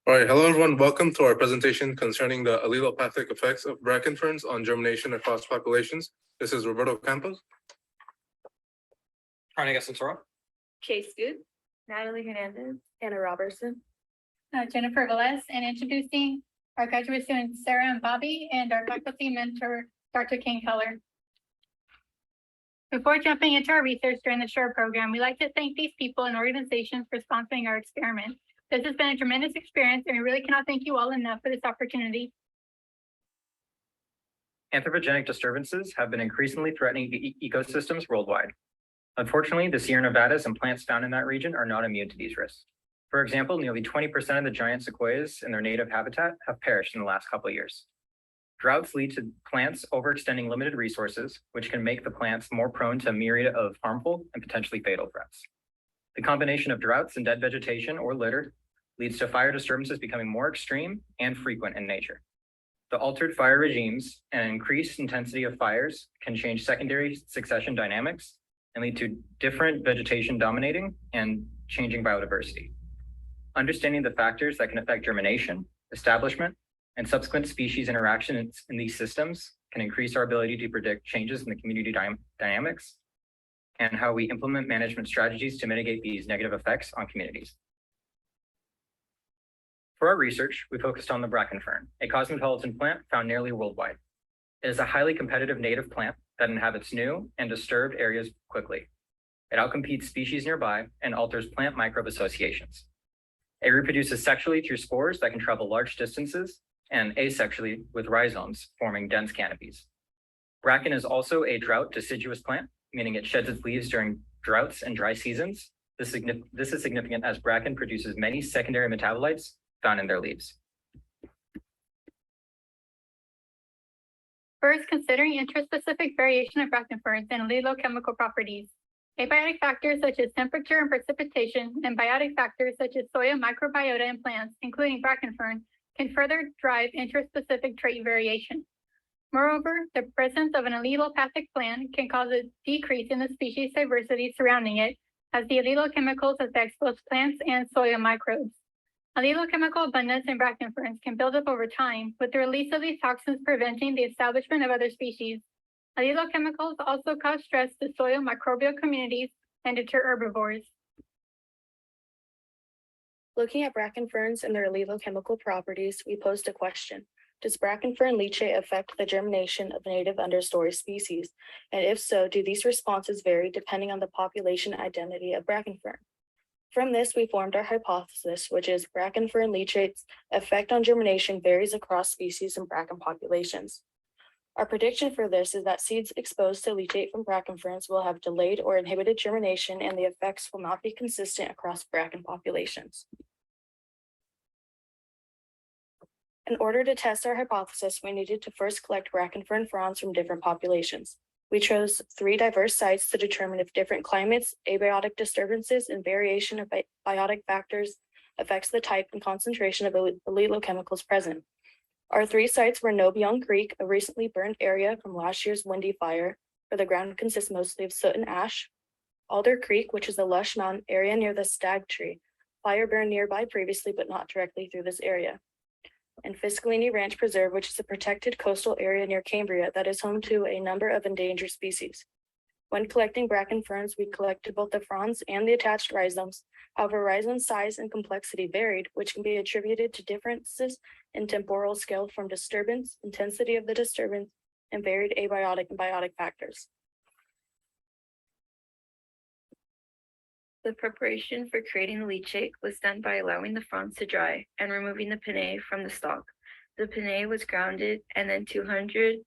All right, hello everyone. Welcome to our presentation concerning the allelopathic effects of bracken ferns on germination across populations. This is Roberto Campos. Carnegie Santoro. Chase Good, Natalie Hernandez, Anna Robertson. Jennifer Velez, and introducing our graduate students, Sarah and Bobby, and our faculty mentor, Dr. King Keller. Before jumping into our research during the SURE program, we'd like to thank these people and organizations for sponsoring our experiment. This has been a tremendous experience, and we really cannot thank you all enough for this opportunity. Anthropogenic disturbances have been increasingly threatening ecosystems worldwide. Unfortunately, the Sierra Nevadas and plants found in that region are not immune to these risks. For example, nearly 20% of the giant sequoias in their native habitat have perished in the last couple of years. Droughts lead to plants overextending limited resources, which can make the plants more prone to a myriad of harmful and potentially fatal threats. The combination of droughts and dead vegetation or litter leads to fire disturbances becoming more extreme and frequent in nature. The altered fire regimes and increased intensity of fires can change secondary succession dynamics and lead to different vegetation dominating and changing biodiversity. Understanding the factors that can affect germination, establishment, and subsequent species interactions in these systems can increase our ability to predict changes in the community dynamics and how we implement management strategies to mitigate these negative effects on communities. For our research, we focused on the bracken fern, a cosmopolitan plant found nearly worldwide. It is a highly competitive native plant that inhabits new and disturbed areas quickly. It outcompetes species nearby and alters plant microbe associations. It reproduces sexually through spores that can travel large distances and asexually with rhizomes forming dense canopies. Bracken is also a drought deciduous plant, meaning it sheds its leaves during droughts and dry seasons. This is significant as bracken produces many secondary metabolites found in their leaves. First, considering intraspecific variation of bracken ferns and allelochemical properties. Abiotic factors such as temperature and precipitation, and biotic factors such as soil microbiota in plants, including bracken fern, can further drive intraspecific trait variation. Moreover, the presence of an allelopathic plant can cause a decrease in the species diversity surrounding it, as the allelochemicals affect both plants and soil microbes. Allelochemical abundance in bracken ferns can build up over time, with the release of these toxins preventing the establishment of other species. Allelochemicals also cause stress to soil microbial communities and deter herbivores. Looking at bracken ferns and their allelochemical properties, we posed a question. Does bracken fern leachate affect the germination of native understory species? And if so, do these responses vary depending on the population identity of bracken fern? From this, we formed our hypothesis, which is bracken fern leachate's effect on germination varies across species and bracken populations. Our prediction for this is that seeds exposed to leachate from bracken ferns will have delayed or inhibited germination, and the effects will not be consistent across bracken populations. In order to test our hypothesis, we needed to first collect bracken fern fronds from different populations. We chose 3 diverse sites to determine if different climates, abiotic disturbances, and variation of biotic factors affects the type and concentration of allelochemicals present. Our 3 sites were Nobion Creek, a recently burned area from last year's windy fire, where the ground consists mostly of soot and ash; Alder Creek, which is a lush mountain area near the stag tree, fire burned nearby previously but not directly through this area; and Fiscalini Ranch Preserve, which is a protected coastal area near Cambria that is home to a number of endangered species. When collecting bracken ferns, we collected both the fronds and the attached rhizomes. However, rhizome size and complexity varied, which can be attributed to differences in temporal scale from disturbance, intensity of the disturbance, and varied abiotic and biotic factors. The preparation for creating the leachate was done by allowing the fronds to dry and removing the pinnae from the stalk. The pinnae was grounded, and then 200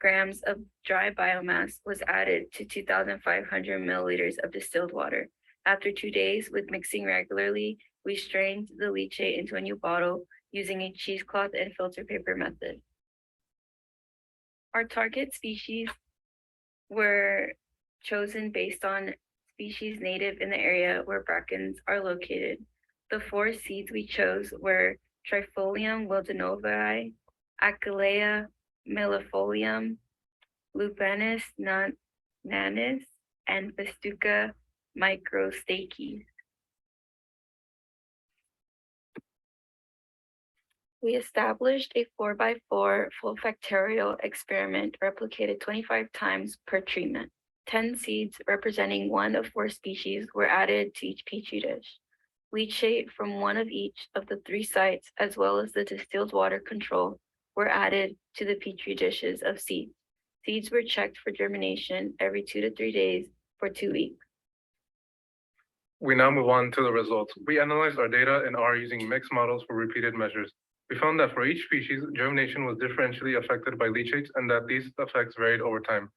grams of dry biomass was added to 2,500 milliliters of distilled water. After 2 days, with mixing regularly, we strained the leachate into a new bottle using a cheesecloth and filter paper method. Our target species were chosen based on species native in the area where brackens are located. The 4 seeds we chose were Trifolium wildonovii, Achillea millefolium, Lupanus nanus, and Festuca microstachys. We established a 4x4 full factorial experiment replicated 25 times per treatment. 10 seeds representing one of 4 species were added to each petri dish. Leachate from one of each of the 3 sites, as well as the distilled water control, were added to the petri dishes of seeds. Seeds were checked for germination every 2 to 3 days for 2 weeks. We now move on to the results. We analyzed our data in R using mixed models for repeated measures. We found that for each species, germination was differentially affected by leachates and that these effects varied over time.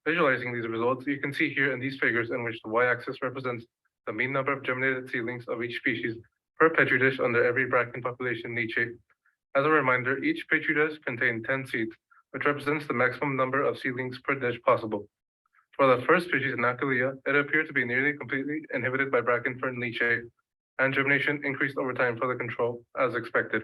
Visualizing these results, you can see here in these figures in which the y-axis represents the mean number of germinated seedlings of each species per petri dish under every Bracken population leachate. As a reminder, each petri dish contained 10 seeds, which represents the maximum number of seedlings per dish possible. For the first species, Aquilinum, it appeared to be nearly completely inhibited by Bracken fern leachate, and germination increased over time for the control, as expected.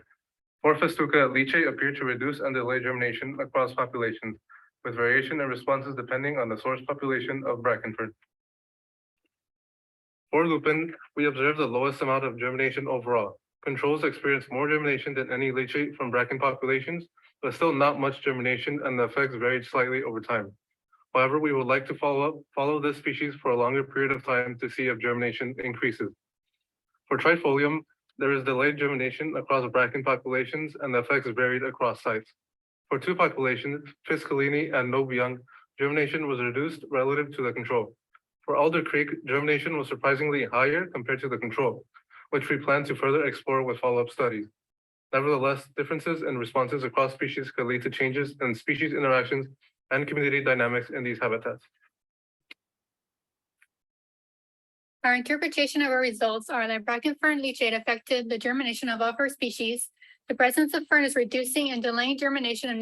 For Festuca, leachate appeared to reduce and delay germination across populations, with variation in responses depending on the source population of Bracken fern. For lupin, we observed the lowest amount of germination overall. Controls experienced more germination than any leachate from Bracken populations, but still not much germination, and the effects varied slightly over time. However, we would like to follow this species for a longer period of time to see if germination increases. For trifolium, there is delayed germination across Bracken populations, and the effects varied across sites. For 2 populations, Fiscalini and Nobiang, germination was reduced relative to the control. For Alder Creek, germination was surprisingly higher compared to the control, which we plan to further explore with follow-up studies. Nevertheless, differences in responses across species could lead to changes in species interactions and community dynamics in these habitats. Our interpretation of our results are that Bracken fern leachate affected the germination of all 4 species. The presence of fern is reducing and delaying germination of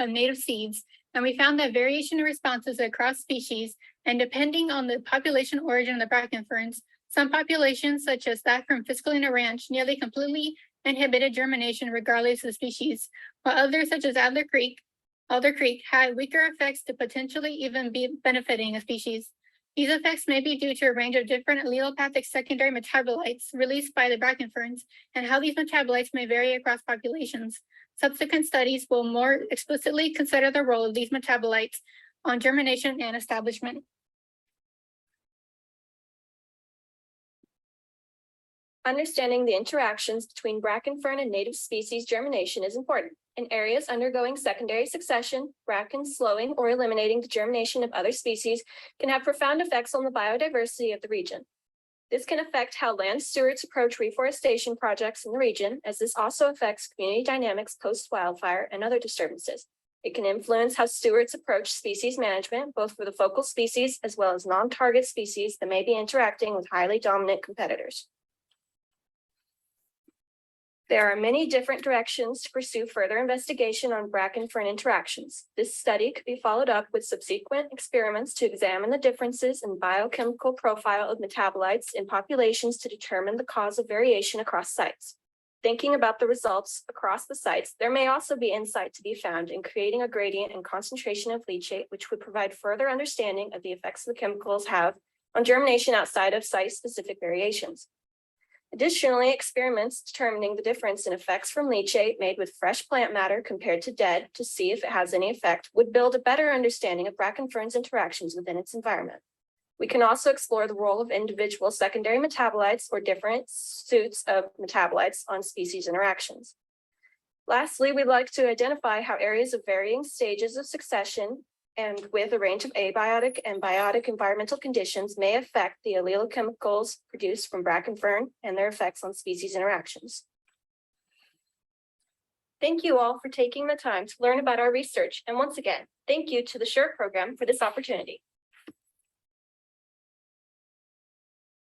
native seeds, and we found that variation in responses across species and depending on the population origin of the Bracken ferns, some populations, such as that from Fiscalina Ranch, nearly completely inhibited germination regardless of the species, while others, such as Alder Creek, had weaker effects to potentially even be benefiting a species. These effects may be due to a range of different allelopathic secondary metabolites released by the Bracken ferns and how these metabolites may vary across populations. Subsequent studies will more explicitly consider the role of these metabolites on germination and establishment. Understanding the interactions between bracken fern and native species germination is important. In areas undergoing secondary succession, bracken slowing or eliminating the germination of other species can have profound effects on the biodiversity of the region. This can affect how land stewards approach reforestation projects in the region, as this also affects community dynamics post-wildfire and other disturbances. It can influence how stewards approach species management, both for the focal species as well as non-target species that may be interacting with highly dominant competitors. There are many different directions to pursue further investigation on bracken fern interactions. This study could be followed up with subsequent experiments to examine the differences in biochemical profile of metabolites in populations to determine the cause of variation across sites. Thinking about the results across the sites, there may also be insight to be found in creating a gradient and concentration of leachate, which would provide further understanding of the effects the chemicals have on germination outside of site-specific variations. Additionally, experiments determining the difference in effects from leachate made with fresh plant matter compared to dead to see if it has any effect would build a better understanding of bracken fern's interactions within its environment. We can also explore the role of individual secondary metabolites or different suits of metabolites on species interactions. Lastly, we'd like to identify how areas of varying stages of succession and with a range of abiotic and biotic environmental conditions may affect the allelochemicals produced from bracken fern and their effects on species interactions. Thank you all for taking the time to learn about our research. And once again, thank you to the SURE program for this opportunity.